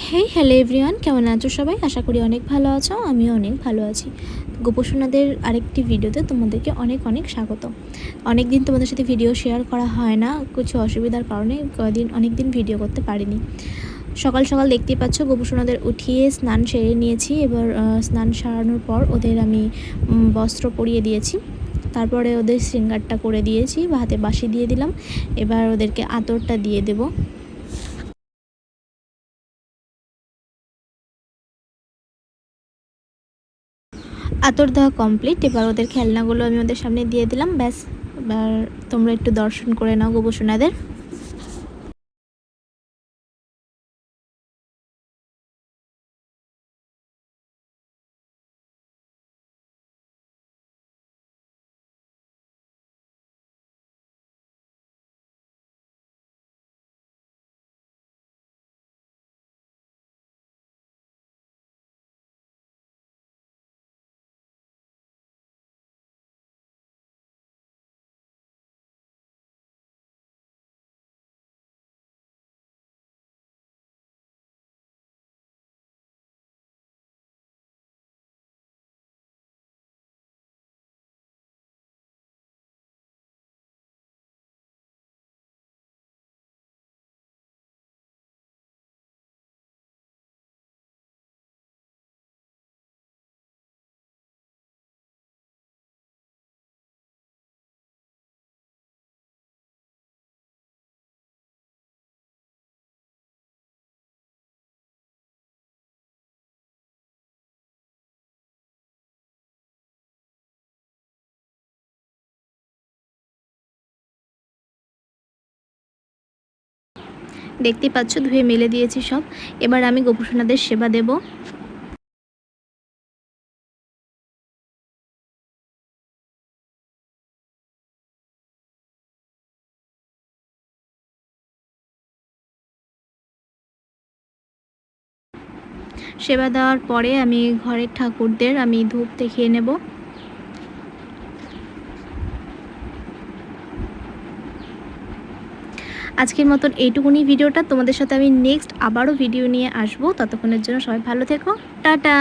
Hello everyone, কেমন আছো সবাই? আশা করি অনেক ভালো আছো। আমিও অনেক ভালো আছি। গোপসোনাদের আরেকটি ভিডিওতে তোমাদেরকে অনেক অনেক স্বাগত। অনেক দিন তোমাদের সাথে ভিডিও শেয়ার করা হয় না, কিছু অসুবিধার কারণে অনেক দিন ভিডিও করতে পারিনি। সকাল সকাল দেখতেই পাচ্ছ গোপসোনাদের উঠিয়ে স্নান সেরে নিয়েছি। এবার স্নান সারানোর পর ওদের আমি বস্ত্র পরিয়ে দিয়েছি। তারপরে ওদের শৃঙ্গারটা করে দিয়েছি, হাতে বাঁশি দিয়ে দিলাম। এবার ওদেরকে আতরটা দিয়ে দেবো। আতর দেওয়া কমপ্লিট। এবার ওদের খেলনাগুলো আমি ওদের সামনে দিয়ে দিলাম। ব্যাস, এবার তোমরা একটু দর্শন করে নাও গোপসোনাদের। দেখতেই পাচ্ছ ধুয়ে মেলে দিয়েছি সব। এবার আমি গোপসোনাদের সেবা দেব। সেবা দেওয়ার পরে আমি ঘরের ঠাকুরদের আমি ধূপ দেখিয়ে নেব। আজকের মতন এইটুকুনি ভিডিওটা। তোমাদের সাথে আমি নেক্সট আবারও ভিডিও নিয়ে আসবো। ততক্ষণের জন্য সবাই ভালো থেকো। টাটা।